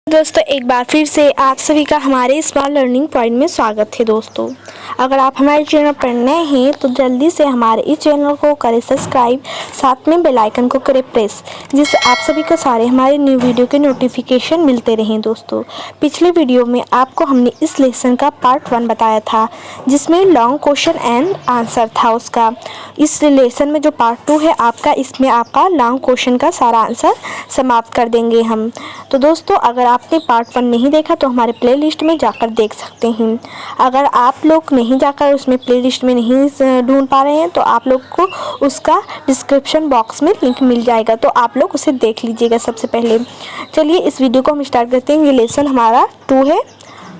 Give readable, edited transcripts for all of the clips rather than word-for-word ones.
दोस्तों एक बार फिर से आप सभी का हमारे स्मार्ट लर्निंग पॉइंट में स्वागत है। दोस्तों अगर आप हमारे चैनल पर नए हैं तो जल्दी से हमारे इस चैनल को करें सब्सक्राइब, साथ में बेल आइकन को करें प्रेस, जिससे आप सभी को सारे हमारे न्यू वीडियो के नोटिफिकेशन मिलते रहें। दोस्तों पिछले वीडियो में आपको हमने इस लेसन का पार्ट 1 बताया था, जिसमें लॉन्ग क्वेश्चन एंड आंसर था उसका। इस लेसन में जो पार्ट 2 है आपका, इसमें आपका लॉन्ग क्वेश्चन का सारा आंसर समाप्त कर देंगे हम। तो दोस्तों अगर आपने पार्ट 1 नहीं देखा तो हमारे प्लेलिस्ट में जाकर देख सकते हैं। अगर आप लोग नहीं जाकर उसमें प्लेलिस्ट में नहीं ढूंढ पा रहे हैं तो आप लोग को उसका डिस्क्रिप्शन बॉक्स में लिंक मिल जाएगा, तो आप लोग उसे देख लीजिएगा सबसे पहले। चलिए इस वीडियो को हम स्टार्ट करते हैं। ये लेसन हमारा 2 है,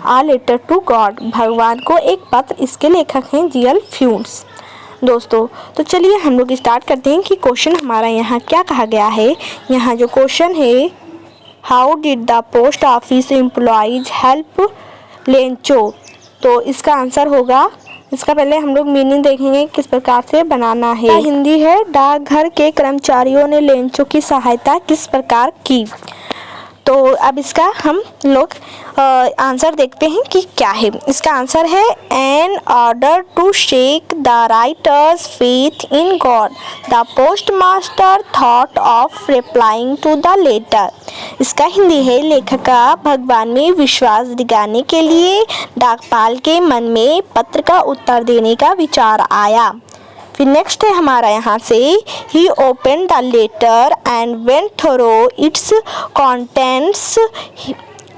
आ लेटर टू गॉड, भगवान को एक पत्र। इसके लेखक हैं जी.एल. फ्यून्स। दोस्तों तो चलिए हम लोग स्टार्ट करते हैं कि क्वेश्चन हमारा यहाँ क्या कहा गया है। यहाँ जो क्वेश्चन है, how did the post office employees help Lencho, तो इसका आंसर होगा, इसका पहले हम लोग मीनिंग देखेंगे किस प्रकार से बनाना है। हिंदी है, डाकघर के कर्मचारियों ने लेंचो की सहायता किस प्रकार की। तो अब इसका हम लोग आंसर देखते हैं कि क्या है। इसका आंसर है, an order to shake the writer's faith in God the post master thought of replying to the letter. इसका हिंदी है, लेखक का भगवान में विश्वास दिलाने के लिए डाकपाल के मन में पत्र का उत्तर देने का विचार आया। फिर नेक्स्ट है हमारा यहाँ से, he open the letter and went through its contents.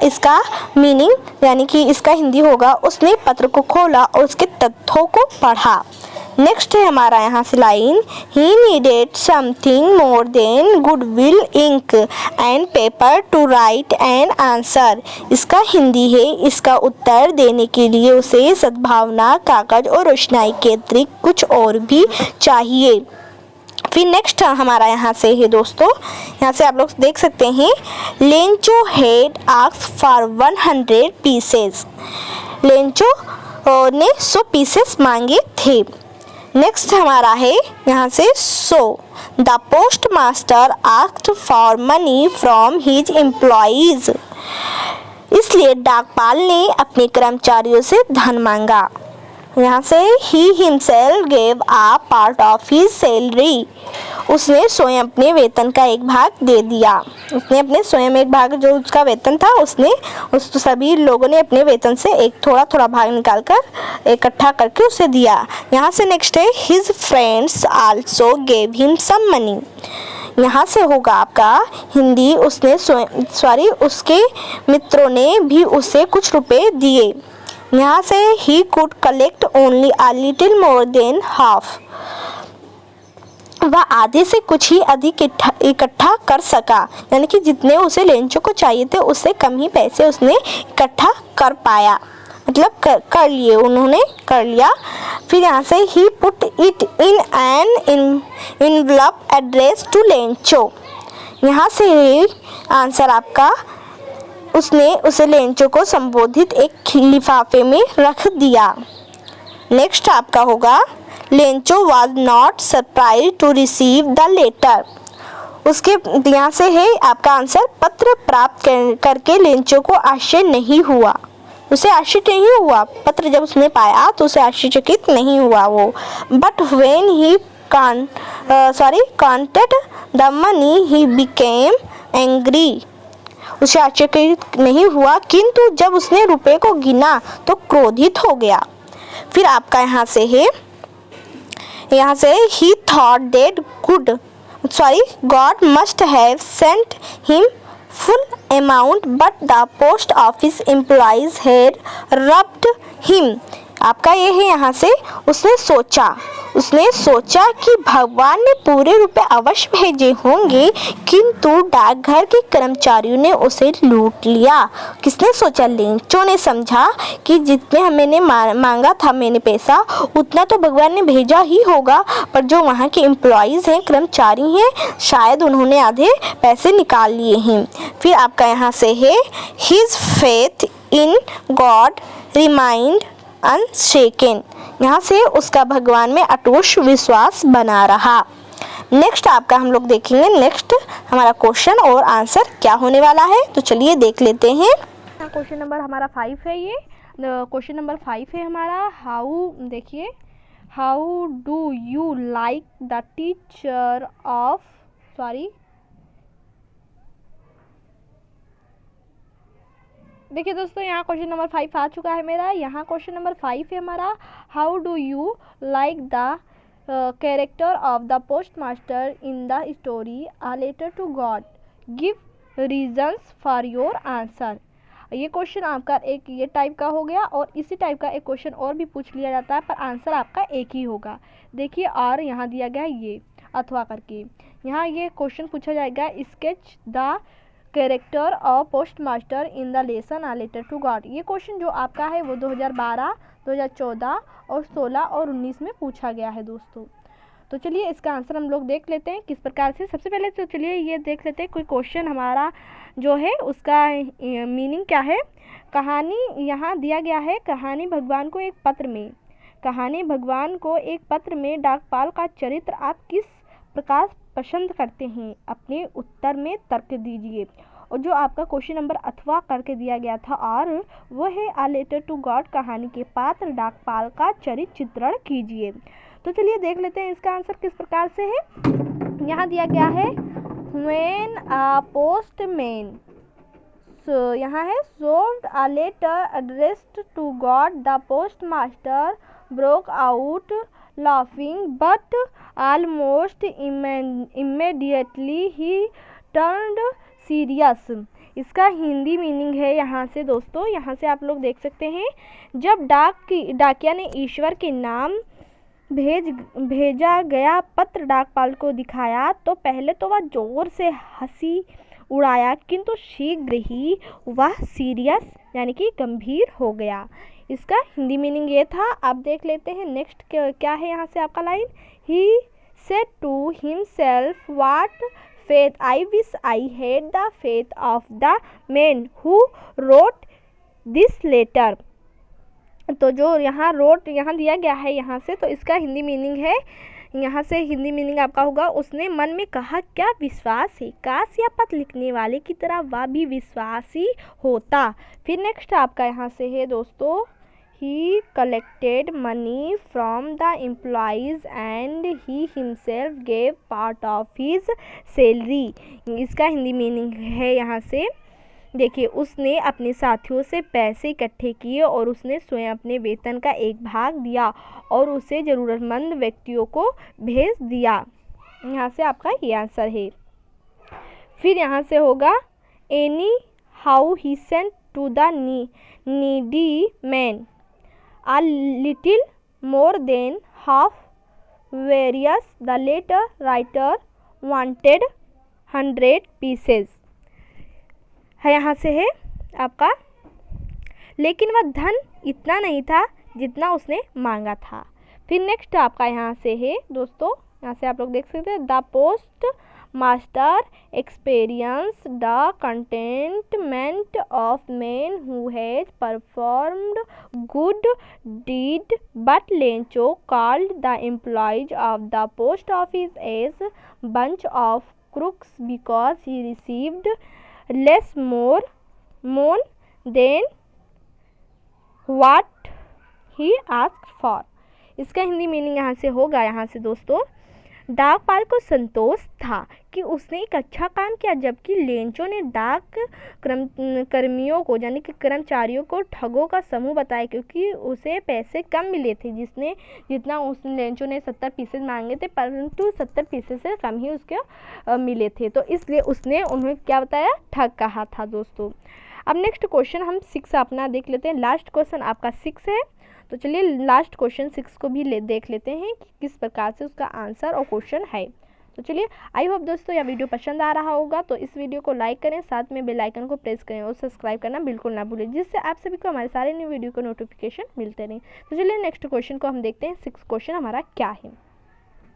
इसका मीनिंग यानी कि इसका हिंदी होगा, उसने पत्र को खोला और उसके तथ्यों को पढ़ा। नेक्स्ट है हमारा यहाँ से line, he needed something more than goodwill ink and paper to write an answer. इसका हिंदी है, इसका उत्तर देने के लिए उसे सद्भावना, कागज और रोशनाई के अतिरिक्त कुछ और भी चाहिए। फिर नेक्स्ट हमारा यहाँ से है दोस्तों, यहाँ से आप लोग देख सकते हैं, Lencho head asked for 100 pieces. Lencho ने 100 पीसेस मांगे थे। नेक्स्ट हमारा है यहाँ से, so the post master asked for money from his employees. इसलिए डाकपाल ने अपने कर्मचारियों से धन मांगा। यहाँ से, he himself gave a part of his salary. उसने स्वयं अपने वेतन का एक भाग दे दिया। उसने अपने स्वयं एक भाग, जो उसका वेतन था, उसने सभी लोगों ने अपने वेतन से एक थोड़ा थोड़ा भाग निकाल कर इकट्ठा करके उसे दिया। यहाँ से नेक्स्ट है, his friends also gave him some money. यहाँ से होगा आपका हिंदी, उसने उसके मित्रों ने भी उसे कुछ रुपए दिए। यहाँ से, he could collect only a little more than half. वह आधे से कुछ ही अधिक इकट्ठा कर सका, यानी कि जितने उसे लेंचो को चाहिए थे उससे कम ही पैसे उसने इकट्ठा कर पाया, मतलब कर लिए, उन्होंने कर लिया। फिर यहाँ से, he put it in an envelope address to Lencho. यहाँ से आंसर आपका, उसने उसे लेंचो को संबोधित एक लिफाफे में रख दिया। नेक्स्ट आपका होगा, Lencho was not surprise to receive the letter. उसके यहाँ से है आपका आंसर, पत्र प्राप्त करके लेंचो को आश्चर्य नहीं हुआ। उसे आश्चर्य नहीं हुआ, पत्र जब उसने पाया तो उसे आश्चर्यचकित नहीं हुआ वो। But when he counted the money he became angry. उसे आश्चर्यचकित नहीं हुआ, किंतु जब उसने रुपए को गिना तो क्रोधित हो गया। फिर आपका यहाँ से है, यहाँ से, he thought that God must have sent him full amount but the post office employees had robbed him। आपका ये है यहाँ से, उसने सोचा कि भगवान ने पूरे रुपए अवश्य भेजे होंगे, किंतु डाकघर के कर्मचारियों ने उसे लूट लिया। किसने सोचा? लेंचो ने समझा कि जितने मैंने मांगा था मैंने पैसा, उतना तो भगवान ने भेजा ही होगा, पर जो वहाँ के एम्प्लॉइज़ हैं, कर्मचारी हैं, शायद उन्होंने आधे पैसे निकाल लिए हैं। फिर आपका यहाँ से है, his faith in God remind अनशेकन। यहाँ से उसका भगवान में अटूट विश्वास बना रहा। नेक्स्ट आपका हम लोग देखेंगे नेक्स्ट हमारा क्वेश्चन और आंसर क्या होने वाला है। तो चलिए देख लेते हैं। क्वेश्चन नंबर हमारा 5 है। ये क्वेश्चन नंबर 5 है हमारा। देखिए, how do you like the teacher of देखिए दोस्तों, यहाँ क्वेश्चन नंबर 5 आ चुका है मेरा। यहाँ क्वेश्चन नंबर 5 है हमारा। How do you like the character of the post master in the story a letter to God, give reasons for your answer. ये क्वेश्चन आपका एक ये टाइप का हो गया, और इसी टाइप का एक क्वेश्चन और भी पूछ लिया जाता है, पर आंसर आपका एक ही होगा। देखिए, और यहाँ दिया गया है ये अथवा करके। यहाँ ये क्वेश्चन पूछा जाएगा, sketch the character of post master in the lesson a letter to God. ये क्वेश्चन जो आपका है वो 2012, 2014 और 16 और 19 में पूछा गया है दोस्तों। तो चलिए इसका आंसर हम लोग देख लेते हैं किस प्रकार से। सबसे पहले तो चलिए ये देख लेते हैं कोई क्वेश्चन हमारा जो है उसका मीनिंग क्या है। कहानी यहाँ दिया गया है, कहानी भगवान को एक पत्र में डाकपाल का चरित्र आप किस प्रकार पसंद करते हैं, अपने उत्तर में तर्क दीजिए। और जो आपका क्वेश्चन नंबर अथवा करके दिया गया था, और वो है अ लेटर टू गॉड, कहानी के पात्र डाकपाल का चरित्र चित्रण कीजिए। तो चलिए देख लेते हैं इसका आंसर किस प्रकार से है। यहाँ दिया गया है व्हेन अ पोस्टमैन, सो यहाँ है sold a letter addressed to God, the post master broke out laughing but almost immediately he turned serious। इसका हिंदी मीनिंग है यहाँ से दोस्तों, यहाँ से आप लोग देख सकते हैं, जब डाकिया ने ईश्वर के नाम भेजा गया पत्र डाकपाल को दिखाया तो पहले तो वह जोर से हंसी उड़ाया, किंतु शीघ्र ही वह सीरियस यानी कि गंभीर हो गया। इसका हिंदी मीनिंग ये था। अब देख लेते हैं नेक्स्ट क्या है यहाँ से आपका line. He said to himself what faith I wish I had the faith of the man who wrote this letter. तो जो यहाँ दिया गया है यहाँ से, तो इसका हिंदी मीनिंग है, यहाँ से हिंदी मीनिंग आपका होगा, उसने मन में कहा क्या विश्वास है, काश या पत्र लिखने वाले की तरह वह भी विश्वासी होता। फिर नेक्स्ट आपका यहाँ से है दोस्तों, he collected money from the employees and he himself gave part of his salary। इसका हिंदी मीनिंग है यहाँ से, देखिए, उसने अपने साथियों से पैसे इकट्ठे किए और उसने स्वयं अपने वेतन का एक भाग दिया और उसे ज़रूरतमंद व्यक्तियों को भेज दिया। यहाँ से आपका ये आंसर है। फिर यहाँ से होगा anyhow he sent to the needy man a little more than half various the letter writer wanted 100 pieces है। यहाँ से है आपका, लेकिन वह धन इतना नहीं था जितना उसने मांगा था। फिर नेक्स्ट आपका यहाँ से है दोस्तों, यहाँ से आप लोग देख सकते हैं, the post master experience the contentment of man who has performed good deed but Lencho called the employees of the post office as bunch of crooks because he received less money than what he asked for. इसका Hindi meaning यहाँ से होगा, यहाँ से दोस्तों, डाकपाल को संतोष था कि उसने एक अच्छा काम किया, जबकि लेंचो ने डाक कर्मियों को यानी कि कर्मचारियों को ठगों का समूह बताया, क्योंकि उसे पैसे कम मिले थे। जितना उस लेंचो ने 70 पीसेज मांगे थे, परंतु 70 पीसेज से कम ही उसके मिले थे, तो इसलिए उसने उन्हें क्या बताया, ठग कहा था दोस्तों। अब नेक्स्ट क्वेश्चन हम 6 अपना देख लेते हैं। लास्ट क्वेश्चन आपका 6 है, तो चलिए लास्ट क्वेश्चन 6 को भी देख लेते हैं कि किस प्रकार से उसका आंसर और क्वेश्चन है। तो चलिए, आई होप दोस्तों यह वीडियो पसंद आ रहा होगा, तो इस वीडियो को लाइक करें, साथ में बेल आइकन को प्रेस करें और सब्सक्राइब करना बिल्कुल ना भूलें, जिससे आप सभी को हमारे सारे न्यू वीडियो को नोटिफिकेशन मिलते रहें। तो चलिए नेक्स्ट क्वेश्चन को हम देखते हैं। 6 क्वेश्चन हमारा क्या है।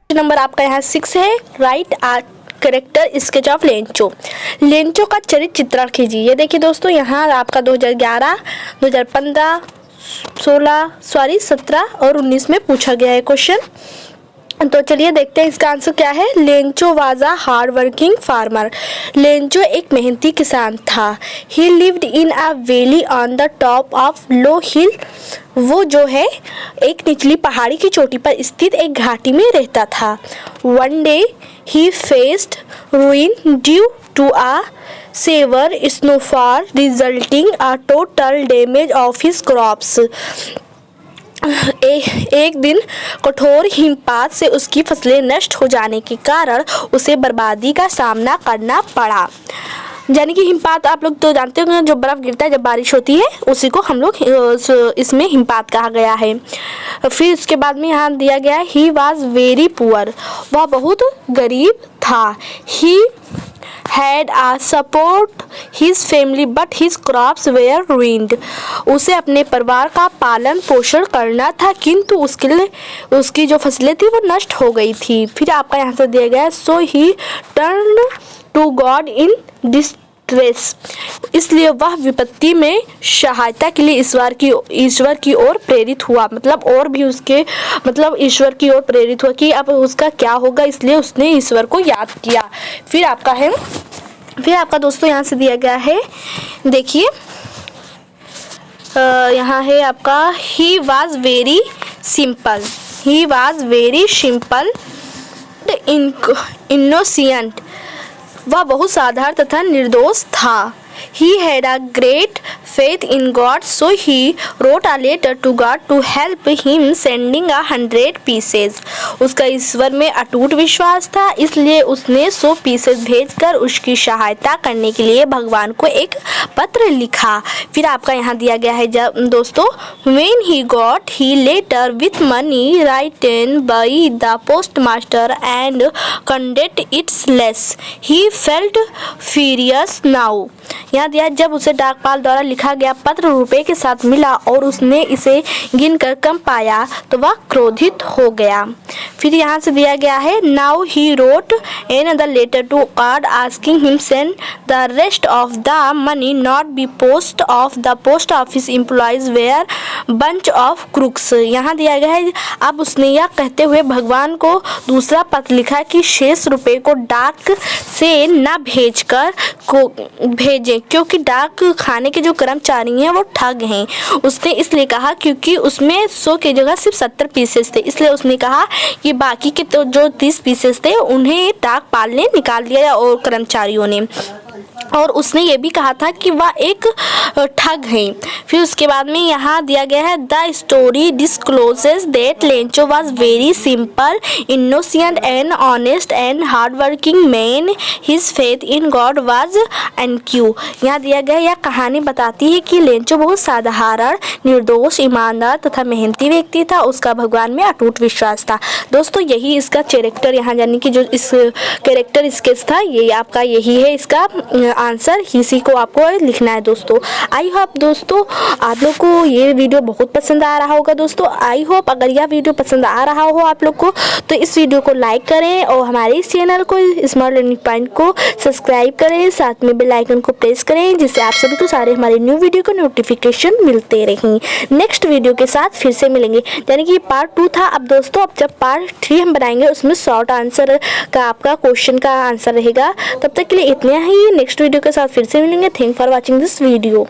नंबर आपका यहाँ 6 है, write a character sketch of Lencho. Lencho का चरित्र चित्रण कीजिए। ये देखिए दोस्तों, यहाँ आपका 2011, 2015, 17 और 19 में पूछा गया है क्वेश्चन। तो चलिए देखते हैं इसका आंसर क्या है। Lencho was a hard working farmer. Lencho एक मेहनती किसान था। He lived in a valley on the top of low hill. वो जो है एक निचली पहाड़ी की चोटी पर स्थित एक घाटी में रहता था। One day he faced ruin due to a severe snowfall resulting a total damage of his crops। एक दिन कठोर हिमपात से उसकी फसलें नष्ट हो जाने के कारण उसे बर्बादी का सामना करना पड़ा। यानी कि हिमपात आप लोग तो जानते होंगे, जो बर्फ़ गिरता है जब बारिश होती है उसी को हम लोग इसमें हिमपात कहा गया है। फिर उसके बाद में यहाँ दिया गया है ही वॉज वेरी पुअर। वह बहुत गरीब था। ही had a support his family but his crops were ruined। उसे अपने परिवार का पालन पोषण करना था किंतु उसकी जो फसलें थी वो नष्ट हो गई थी। फिर आपका यहाँ से दिया गया है so he turn to God in distress. इसलिए वह विपत्ति में सहायता के लिए ईश्वर की ओर प्रेरित हुआ। मतलब और भी उसके ईश्वर की ओर प्रेरित हुआ कि अब उसका क्या होगा, इसलिए उसने ईश्वर को याद किया। फिर आपका दोस्तों यहाँ से दिया गया है, देखिए यहाँ है आपका he was very simple. He was very simple innocent. वह बहुत साधारण तथा निर्दोष था। He had a great faith in God, so he wrote a letter to God to help him, sending 100 pieces। उसका ईश्वर में अटूट विश्वास था, इसलिए उसने 100 पीसेस भेजकर उसकी सहायता करने के लिए भगवान को एक पत्र लिखा। फिर आपका यहाँ दिया गया है दोस्तों, when he got he letter with money written by the postmaster and conduct its less, he felt furious now। यहाँ दिया जब उसे डाकपाल द्वारा लिखा गया पत्र रुपए के साथ मिला और उसने इसे गिनकर कम पाया तो वह क्रोधित हो गया। फिर यहाँ से दिया गया है now he wrote another letter to God asking him send the rest of the money not be post of the post office employees were bunch of crooks। यहाँ दिया गया है अब उसने यह कहते हुए भगवान को दूसरा पत्र लिखा कि शेष रुपए को डाक से न भेजें क्योंकि डाक खाने के जो कर्मचारी हैं वो ठग हैं। उसने इसलिए कहा क्योंकि उसमें 100 की जगह सिर्फ 70 पीसेस थे, इसलिए उसने कहा कि बाकी के तो जो 30 पीसेस थे उन्हें डाकपाल ने निकाल दिया और कर्मचारियों ने। और उसने ये भी कहा था कि वह एक ठग है। फिर उसके बाद में यहाँ दिया गया है the story discloses that Lencho was very simple innocent and honest and hard working man. His faith in God was NQ. यहाँ दिया गया यह कहानी बताती है कि लेंचो बहुत साधारण, निर्दोष, ईमानदार तथा मेहनती व्यक्ति था। उसका भगवान में अटूट विश्वास था। दोस्तों यही इसका कैरेक्टर यहाँ यानी कि जो इस कैरेक्टर स्केच था ये आपका यही है इसका आंसर, इसी को आपको लिखना है दोस्तों। आई होप दोस्तों आप लोग को ये वीडियो बहुत पसंद आ रहा होगा। दोस्तों आई होप अगर यह वीडियो पसंद आ रहा हो आप लोग को तो इस वीडियो को लाइक करें और हमारे इस चैनल को स्मार्ट लर्निंग पॉइंट को सब्सक्राइब करें, साथ में बेल आइकन को प्रेस करें जिससे आप सभी को सारे हमारे न्यू वीडियो को नोटिफिकेशन मिलते रहें। नेक्स्ट वीडियो के साथ फिर से मिलेंगे, यानी कि पार्ट 2 था। अब दोस्तों अब जब पार्ट 3 हम बनाएंगे उसमें शॉर्ट आंसर का आपका क्वेश्चन का आंसर रहेगा। तब तक के लिए इतना ही, नेक्स्ट वीडियो के साथ फिर से मिलेंगे। Thank for watching this video.